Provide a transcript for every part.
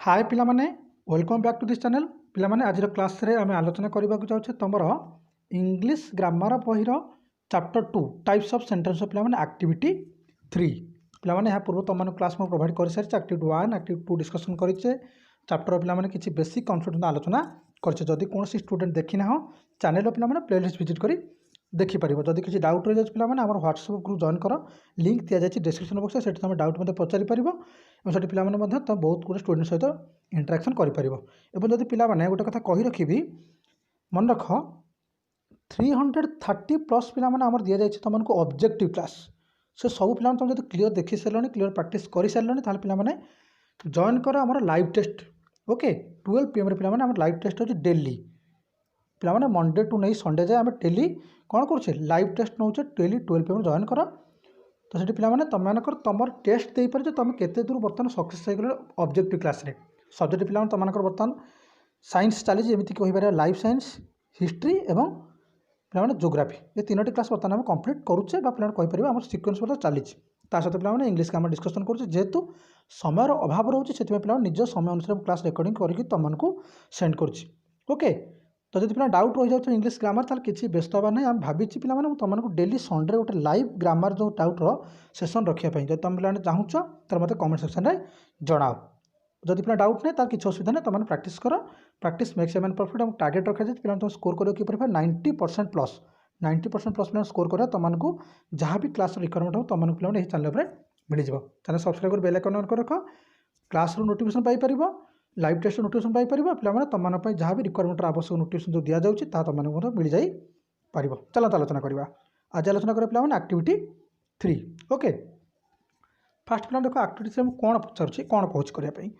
हाय पिला माने welcome back to this channel पिला माने आज क्लास रे आम आलोचना करने जाऊे तुम इंग्लिश ग्रामर बहिर चैप्टर 2 टाइप्स ऑफ सेंटेंस पिला माने एक्टिविटी 3 पिला माने यहाँ पूर्व तुम क्लास में प्रोवाइड कर सारी एक्टिविटी 1 एक्टिविटी 2 डिस्कसन करें चैप्टर पिला माने किसी बेसिक कॉन्सेप्ट आलोचना करें कौन स्टूडेंट देखी ना चैनल पिला माने प्लेलिस्ट विजिट करी देखिपर जदि किसी डाउट रही जाए पे आम व्हाट्सएप ग्रुप जॉइन कर लिंक दि जाए डिस्क्रिप्शन बॉक्स से तुम डाउट मत पचारि पार और पे तुम बहुत गुड स्टूडेंट सहित इंटराक्शन कर पे गोटे कथा कही रखी मन रख 330 प्लस पे दि जाए तुमको ऑब्जेक्टिव क्लास से सब पे तुम जो क्लीयर देखी सारे क्लीयर प्रैक्टिस कर सारे पे जॉइन कर आम लाइव टेस्ट ओके 12 PM पे लाइव टेस्ट हो डेली पे मंडे टू नहीं संडे जाए आम डेली कौन करुचे लाइव टेस्ट नौचे डेली 12 PM जॉइन कर तो से पे तुम तुम टेस्ट दे पारे तुम केते दूर बर्तमान सक्सेस हो ऑब्जेक्टिव क्लास रे सब्जेक्ट पे तुम बर्तमान साइंस चली जमीक कहीपर लाइफ साइंस हिस्ट्री एवं पे जोग्राफी ये तीनोटी क्लास बर्तमान आम कंप्लीट करुचे पे कहीपर आम सिक्वेन्स बता चली सहित पे इंग्लिश आम डिस्कसन करुचे जेहेतु समय अभाव रोचे से पे निज समय अनुसार क्लास रेकर्डिंग करके तुमको सेंड करुच्ची ओके तो जब पे डाउट रही जाए इंग्लिश ग्रामर ताल किसी व्यस्त हवा ना आम भावी पे तुमको डेली संडे गोटे लाइव ग्रामर जो डाउट्र सेसन रखापी जब तुम पे चाहूच तो मतलब कमेंट सेक्शन में जनाओ जदि पे डाउट नहीं तार किसी असुविधा नहीं तुम प्रैक्टिस कर practice makes a man perfect और टार्गेट रखा जाए पे तुम स्कोर कर 90% प्लस 90% प्लस पे स्कोर कर तुमको जहाँ भी क्लास रिक्वायरमेंट हो तुमको पे चैनल पर मिल जाए चैनल सब्सक्राइब कर बेल आइकन ऑन कर रख क्लास नोटिफिकेशन पाइपर लाइव टेस्ट नोटिफिकेशन पाइपर पे तुम जहाँ भी रिक्वायरमेंट आवश्यक नोटिफिकेशन जो दि जाऊँगी तुमको मिल जाई पार चलते आलोचना करवा आज आलोचना करें पे एक्टिविटी 3 ओके फास्ट पे देख एक्टिविटी में कौन पचार कौन कहूँ करने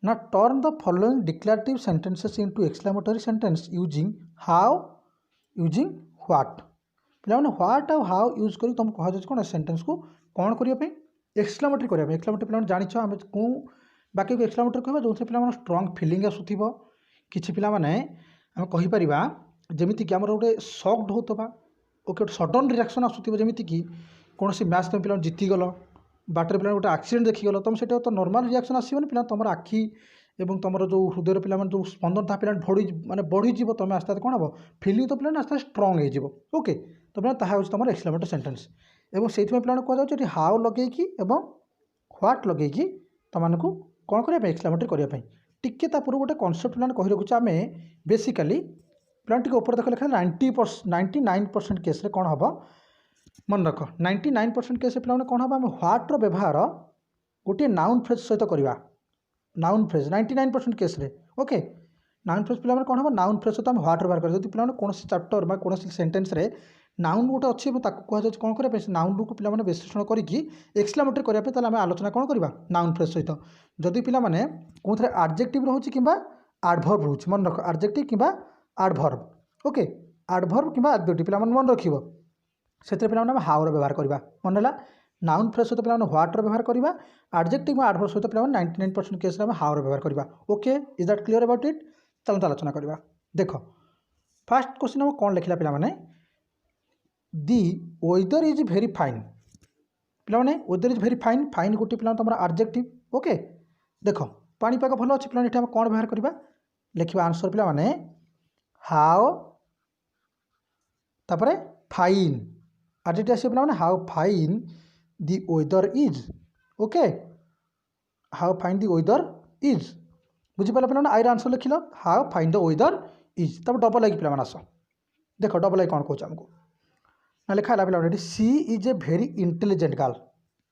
ना turn the following declarative sentences into exclamatory sentence using how using what पे व्हाट आउ हाउ यूज कर तुम कह कौन सेंटेंस को कौन करने एक्सक्लेमेटरी करने एक्सक्लेमेटरी पे जान आम कौन बाकी को एक्सक्लेमेटरी कह जो पे स्ट्रंग फिलिंग आसूब किसी पे आम कहीपर जमीक कि आम गोटे सक्ड होता ओके गोटे सडन रिएक्शन आसूब जमीक कौन मैच तुम पे जीतीगल बाटर पे गोटे एक्सीडेंट देखीगल तुम से तो नॉर्मल रिएक्शन आसोनी पे तुम आखि और तुम जो हृदय पे जो स्पंदन था पे माने बढ़ीज तुम आस्ते आस्ते कौन हम फिलिंग तो पे आस्ते स्ट्रंग हो ओके तो पे तुम एक्सक्लेमेटरी सेंटेंस और से पे कहुच्छे हाउ लगे ह्वाट लगे तुमको कौन करने एक्सक्लेमेटरी करने टिके पूर्व गोटे कनसेप्ट पे कही रखुचे आम बेसिकाली पे ऊपर देख लिखा 99% केस कौन हम मन रख 99% केस पे कौन हम आम ह्वाट्र व्यवहार गोटे नाउन फ्रेज सहित करवा noun phrase 99% case okay noun phrase पे कौन हम नाउन फ्रेज सहित ह्वाट्र व्यवहार कर पे कौन चैप्टर कौन सेंटेंस रे नाउन गोटे अच्छी कहुच्छे कौन करें नाउन को पे विश्लेषण करके एक्सक्लेमेटरी करने आम आलोचना कौन करवा नाउन फ्रेज सहित जदि पे कौन थे एडजेक्टिव रोचे कि एडवर्ब रोचे मन रख एडजेक्टिव कि एडवर्ब ओके एडवर्ब कि एडजेक्टिव पे मन रख से पे हाउर व्यवहार करवा मन है नाउन फ्रेज सहित पे ह्वाट्र व्यवहार करवा एडजेक्टिव एडवर्ब सहित पे 99% केस हाउर व्यवहार करवा okay is that clear about it चलते आलोचना करवा देख फास्ट क्वेश्चन हम कौन लिखला पे the weather is very fine पे weather is very fine fine गोटे पे तुम एडजेक्टिव ओके देख पानीपाग भल अच्छे पे कौन व्यवहार करवा लिखा आंसर पे हाउ तापर फाइन एडजेक्टिव आस पे how fine the weather is okay how fine the weather is बुझीपार पे आई आंसर लिखल how fine the weather is तब डबल आई पे आस देख डबल आई कौन कौन आमको ना लिखा है पे she is a very intelligent girl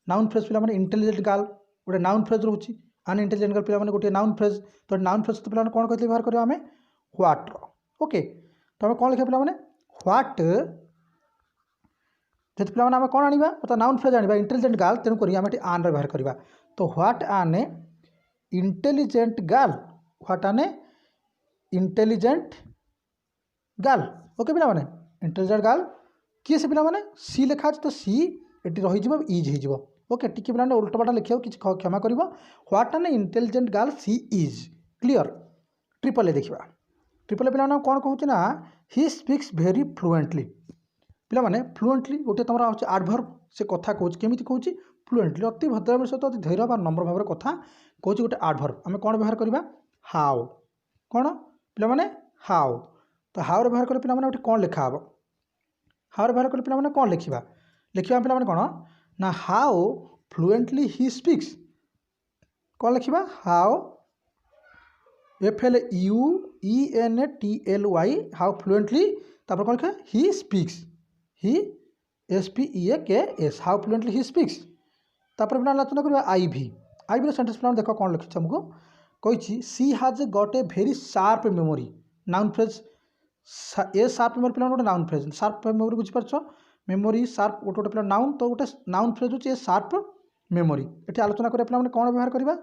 noun phrase पे इंटेलिजेंट गर्ल गोटे नाउन फ्रेज रोचे अनइंटेलिजेंट गर्ल पे गोटे नाउन फ्रेज तो नाउन फ्रेज तो पे कौन कहते व्यवहार करें आम ह्वाट्र ओके तो आम कौन लिखा पे ह्वाट जब पे आम कौन आना तो नाउन फ्रेज आना इंटेलिजेंट गर्ल तेणुक आम ये आन व्यवहार करवा तो what an intelligent girl what an intelligent girl okay पे इंटेलिजेंट गर्ल किए से पे सी लिखा तो सी ये रही इज हो ओके टी पे उल्टपाटा लिखा कि क्षमा कर what an intelligent girl she is clear triple A देखा ट्रिपल ए पे कौन कहूँ ना ही स्पीक्स भेरी फ्लुएंटली पे फ्लुएंटली गोटे तुम एडवर्ब से कथा कहूँ केमी कहूँ फ्लुएंटली अति भद्र सहित अति धैर्य बा नम्र भाव कथा कौन गोटे एडवर्ब आम कौन व्यवहार करवा हाउ कौन पे मैंने हाउ तो हाउ व्यवहार कले पे गोटे कौन लिखा हे हाउ व्यवहार कले पे कौन लिखा लिखा पे कौन ना हाउ फ्लुएंटली ही स्पीक्स कौन लिखा हाउ FLUENTLY हाउ फ्लुएंटली तापर कौन लिखा he speaks he SPEAKS how fluently he speaks तापर पे आलोचना करवा IV सेंटेंस पे देख कौन लिखी आमको कही she has got a very sharp memory noun phrase a sharp memory पे गोटे नाउन फ्रेज शार्प मेमोरी बुझीपार मेमोरी शार्प गोटे गोटे पे नाउन तो गोटे नाउन फ्रेज होची ए शार्प मेमोरी ये आलोचना करिया पे कौन व्यवहार करवा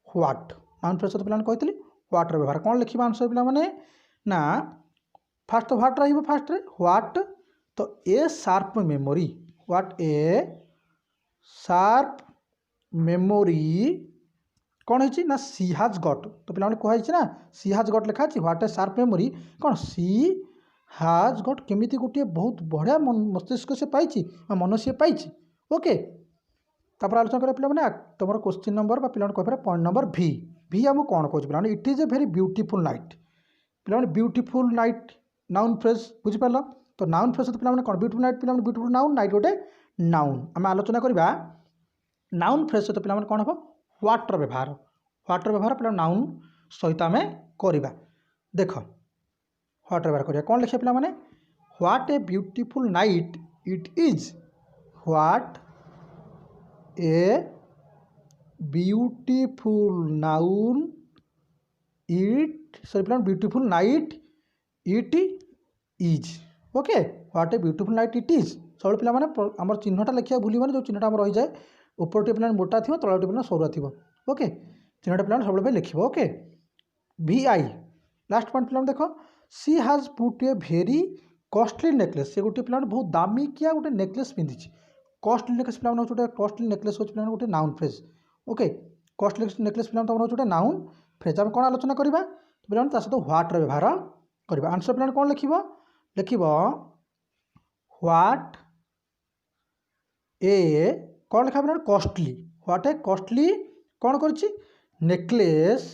व्हाट नाउन फ्रेज पे कही व्हाट व्यवहार कौन लिखा आंसर पे ना फास्ट तो व्हाट रही फास्ट व्हाट तो a sharp memory what a sharp memory कौन है ना सी हाज गट तो पे कहुई ना सी हाज गट लिखा व्हाट ए शार्प मेमोरी कौन सी हाज गट केमी गोटे बहुत बढ़िया मस्तिष्क से पाई मन सी पाई ओके तापर आलोचना करें पे तुम क्वेश्चन नंबर पे कह पॉइंट नंबर भी आम कौन कौन पे it is a very beautiful night पे ब्यूटीफुल नाइट नाउन फ्रेज बुझीपार तो नाउन फ्रेज पे कौन ब्यूटीफुल नाइट पे ब्यूटीफुल नाउन नाइट गोटे नाउन आम आलोचना करवा नाउन फ्रेज सहित पे कौन हम व्हाटर व्यवहार पे नाउन सहित आम करवा देख व्हाटर व्यवहार करा कौन लिखे पे what a beautiful night it is what a beautiful noun it sorry पे beautiful night it is okay what a beautiful night it is सब पे आम चिन्हटा लिखा भूल जो चिन्हटा रही जाए ऊपर पे मोटा थी तल पे सरुआ थी ओके चिन्हटा पे सब लिखे ओके VI लास्ट पॉइंट पे देख सी has put A very costly necklace से गोटे पे बहुत दामिकिया गोटे नेकलेस पिंधि कॉस्टली नेकलेस पे गोटे कॉस्टली नेकलेस हो गोटे noun phrase okay costly necklace पे गोटे नाउन फ्रेज आम कौन आलोचना करवा पे सहित व्हाट व्यवहार करवा आंसर पे कौन लिख व्हाट ए कौन लिखा पे कॉस्टली व्हाट ए कॉस्टली कौन कर necklace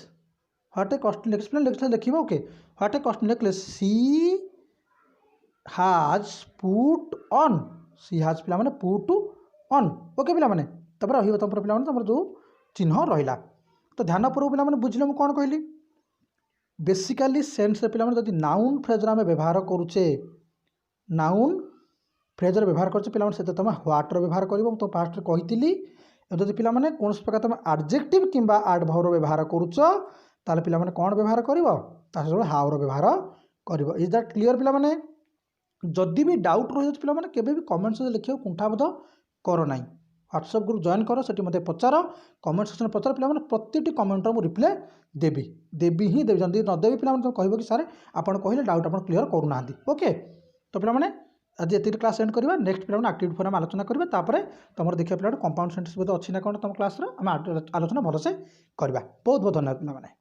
what a costly necklace लिखे okay what a costly necklace she has put on सी हाज पे पुट ऑन ओके पे तब रही तुम पे तुम जो चिन्ह रहा तो ध्यान पूर्व पे बुझे मुझे कौन कहली बेसिकाली सेन्स पे जब नाउन फ्रेजर आम व्यवहार करुचे नाउन फ्रेजर व्यवहार कर पे तुम व्हाटर व्यवहार कर तो फास्ट कही जब पे कौन प्रकार तुम एडजेक्टिव किंबा एडवर्ब व्यवहार करुच ताले पे कौन व्यवहार कर हाउर व्यवहार कर इज दैट क्लियर पे जदि भी डाउट रही पे केवे भी कमेंट सेक्शन लिखा कुंठाबोध कर ना व्हाट्सएप ग्रुप जॉइन कर से मत पचार कमेंट सेक्शन पचार पे प्रति कमेंटर मुझे रिप्लाई देवी ही देवी जल्दी नदेवी पे कह कि सारे आप कहले डाउट आप क्लीयर करूना ओके तो पे आज ये क्लास एंड करवा नेक्स्ट पे एक्टिविटी फोरम आलोचना करेंगे तापर तुम देखिए पे कंपाउंड सेंटेंस बोध अच्छी ना कौन तुम क्लास आम आलोचना भलसे करवा बहुत बहुत धन्यवाद पे।